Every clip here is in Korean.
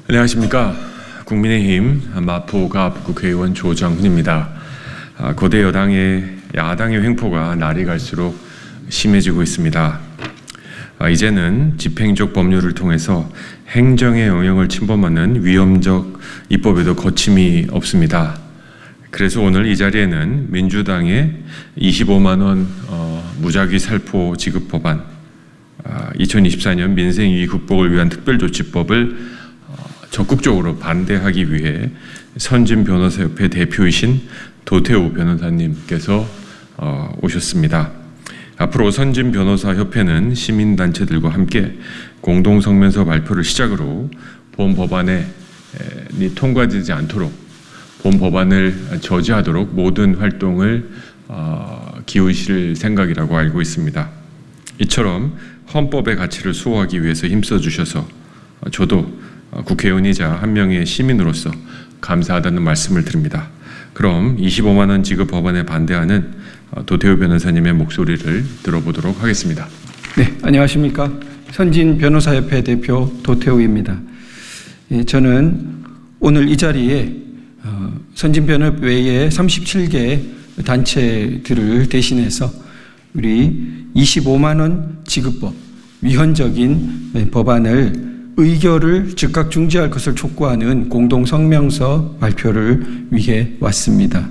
안녕하십니까. 국민의힘 마포갑 국회의원 조정훈입니다. 거대 야당의 횡포가 날이 갈수록 심해지고 있습니다. 이제는 집행적 법률을 통해서 행정의 영역을 침범하는 위험적 입법에도 거침이 없습니다. 그래서 오늘 이 자리에는 민주당의 25만 원 무작위 살포 지급 법안, 2024년 민생위기 극복을 위한 특별조치법을 적극적으로 반대하기 위해 선진변호사협회 대표이신 도태우 변호사님께서 오셨습니다. 앞으로 선진변호사협회는 시민단체들과 함께 공동성명서 발표를 시작으로 본 법안이 통과되지 않도록 본 법안을 저지하도록 모든 활동을 기울이실 생각이라고 알고 있습니다. 이처럼 헌법의 가치를 수호하기 위해서 힘써 주셔서 저도 국회의원이자 한 명의 시민으로서 감사하다는 말씀을 드립니다. 그럼 25만 원 지급 법안에 반대하는 도태우 변호사님의 목소리를 들어보도록 하겠습니다. 네, 안녕하십니까. 선진변호사협회 대표 도태우입니다. 저는 오늘 이 자리에 선진변협 외에 37개 단체들을 대신해서 우리 25만 원 지급법, 위헌적인 법안을 의결을 즉각 중지할 것을 촉구하는 공동성명서 발표를 위해 왔습니다.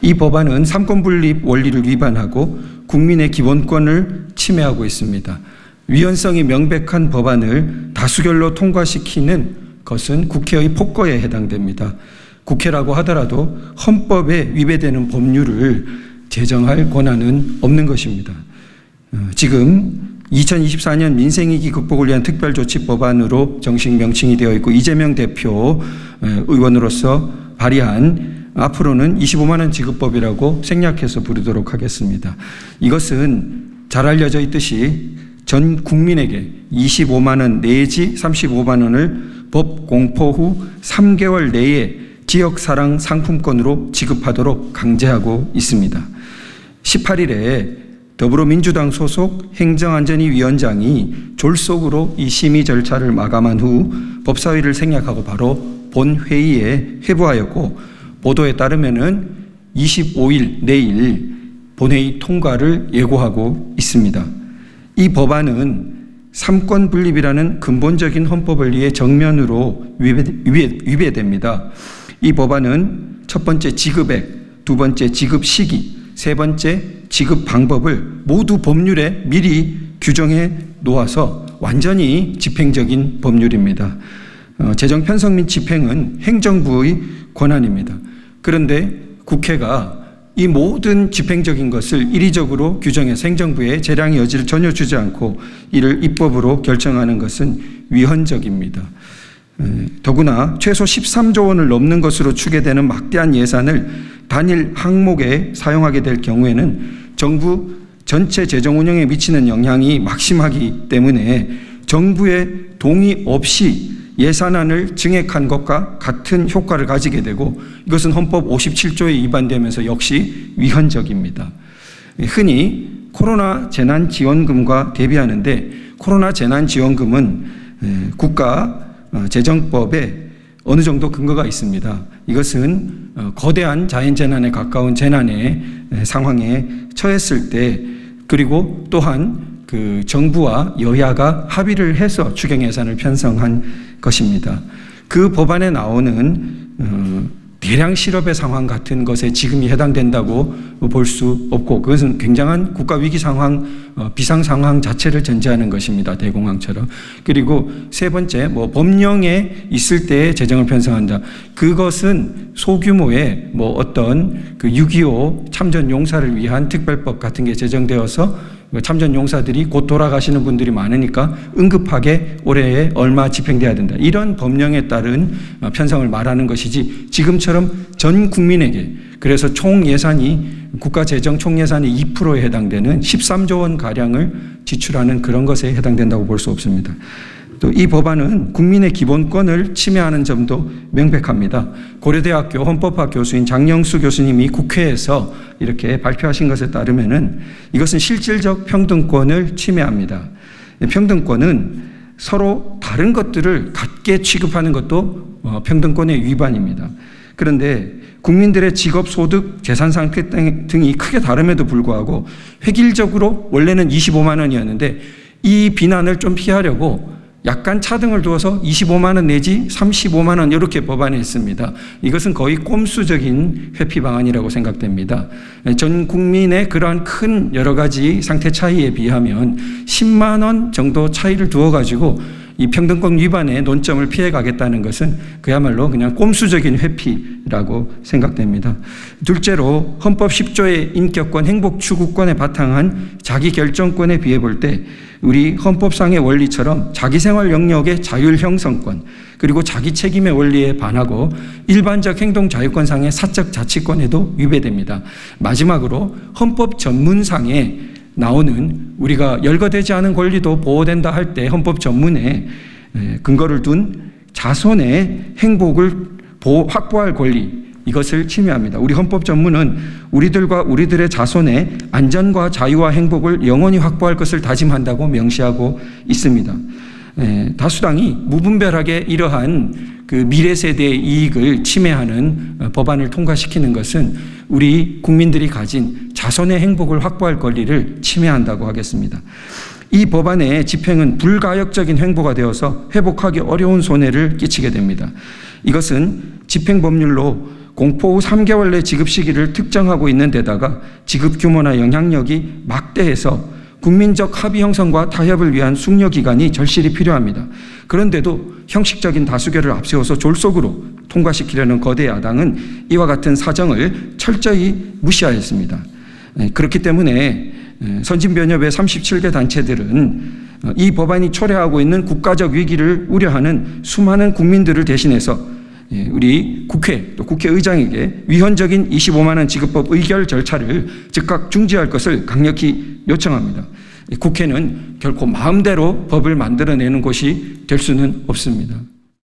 이 법안은 삼권분립 원리를 위반하고 국민의 기본권을 침해하고 있습니다. 위헌성이 명백한 법안을 다수결로 통과시키는 것은 국회의 폭거에 해당됩니다. 국회라고 하더라도 헌법에 위배되는 법률을 제정할 권한은 없는 것입니다. 지금 2024년 민생위기 극복을 위한 특별조치법안으로 정식 명칭이 되어 있고 이재명 대표 의원으로서 발의한 앞으로는 25만 원 지급법이라고 생략해서 부르도록 하겠습니다. 이것은 잘 알려져 있듯이 전 국민에게 25만 원 내지 35만 원을 법 공포 후 3개월 내에 지역사랑 상품권으로 지급하도록 강제하고 있습니다. 18일에 더불어민주당 소속 행정안전위원장이 졸속으로 이 심의 절차를 마감한 후 법사위를 생략하고 바로 본회의에 회부하였고 보도에 따르면은 25일 내일 본회의 통과를 예고하고 있습니다. 이 법안은 삼권분립이라는 근본적인 헌법 원리의 정면으로 위배됩니다. 이 법안은 첫 번째 지급액, 두 번째 지급 시기, 세 번째 지급 방법을 모두 법률에 미리 규정해 놓아서 완전히 집행적인 법률입니다. 재정 편성 및 집행은 행정부의 권한입니다. 그런데 국회가 이 모든 집행적인 것을 이리적으로 규정해서 행정부에 재량의 여지를 전혀 주지 않고 이를 입법으로 결정하는 것은 위헌적입니다. 더구나 최소 13조 원을 넘는 것으로 추계되는 막대한 예산을 단일 항목에 사용하게 될 경우에는 정부 전체 재정 운영에 미치는 영향이 막심하기 때문에 정부의 동의 없이 예산안을 증액한 것과 같은 효과를 가지게 되고 이것은 헌법 57조에 위반되면서 역시 위헌적입니다. 흔히 코로나 재난지원금과 대비하는데 코로나 재난지원금은 국가 재정법에 어느 정도 근거가 있습니다. 이것은 거대한 자연재난에 가까운 재난의 상황에 처했을 때 그리고 또한 그 정부와 여야가 합의를 해서 추경 예산을 편성한 것입니다. 그 법안에 나오는 대량 실업의 상황 같은 것에 지금이 해당된다고 볼 수 없고 그것은 굉장한 국가 위기 상황, 비상 상황 자체를 전제하는 것입니다. 대공황처럼. 그리고 세 번째, 법령에 있을 때 재정을 편성한다. 그것은 소규모의 어떤 그 6.25 참전 용사를 위한 특별법 같은 게 제정되어서 참전 용사들이 곧 돌아가시는 분들이 많으니까 응급하게 올해에 얼마 집행돼야 된다. 이런 법령에 따른 편성을 말하는 것이지 지금처럼 전 국민에게 그래서 총 예산이 국가 재정 총 예산의 2%에 해당되는 13조 원 가량을 지출하는 그런 것에 해당된다고 볼 수 없습니다. 또 이 법안은 국민의 기본권을 침해하는 점도 명백합니다. 고려대학교 헌법학 교수인 장영수 교수님이 국회에서 이렇게 발표하신 것에 따르면은 이것은 실질적 평등권을 침해합니다. 평등권은 서로 다른 것들을 같게 취급하는 것도 평등권의 위반입니다. 그런데 국민들의 직업, 소득, 재산 상태 등이 크게 다름에도 불구하고 획일적으로 원래는 25만 원이었는데 이 비난을 좀 피하려고 약간 차등을 두어서 25만 원 내지 35만 원 이렇게 법안했습니다. 이것은 거의 꼼수적인 회피 방안이라고 생각됩니다. 전 국민의 그러한 큰 여러 가지 상태 차이에 비하면 10만 원 정도 차이를 두어가지고 이 평등권 위반의 논점을 피해가겠다는 것은 그야말로 그냥 꼼수적인 회피라고 생각됩니다. 둘째로 헌법 10조의 인격권, 행복 추구권에 바탕한 자기결정권에 비해 볼 때 우리 헌법상의 원리처럼 자기생활 영역의 자율 형성권 그리고 자기 책임의 원리에 반하고 일반적 행동 자유권상의 사적 자치권에도 위배됩니다. 마지막으로 헌법 전문상에 나오는 우리가 열거되지 않은 권리도 보호된다 할 때 헌법 전문에 근거를 둔 자손의 행복을 확보할 권리 이것을 침해합니다. 우리 헌법 전문은 우리들과 우리들의 자손의 안전과 자유와 행복을 영원히 확보할 것을 다짐한다고 명시하고 있습니다. 다수당이 무분별하게 이러한 그 미래 세대의 이익을 침해하는 법안을 통과시키는 것은 우리 국민들이 가진 자손의 행복을 확보할 권리를 침해한다고 하겠습니다. 이 법안의 집행은 불가역적인 행보가 되어서 회복하기 어려운 손해를 끼치게 됩니다. 이것은 집행법률로 공포 후 3개월 내 지급 시기를 특정하고 있는 데다가 지급 규모나 영향력이 막대해서 국민적 합의 형성과 타협을 위한 숙려 기간이 절실히 필요합니다. 그런데도 형식적인 다수결을 앞세워서 졸속으로 통과시키려는 거대 야당은 이와 같은 사정을 철저히 무시하였습니다. 그렇기 때문에 선진변협의 37개 단체들은 이 법안이 초래하고 있는 국가적 위기를 우려하는 수많은 국민들을 대신해서 우리 국회 또 국회의장에게 위헌적인 25만 원 지급법 의결 절차를 즉각 중지할 것을 강력히 요청합니다. 국회는 결코 마음대로 법을 만들어내는 곳이 될 수는 없습니다.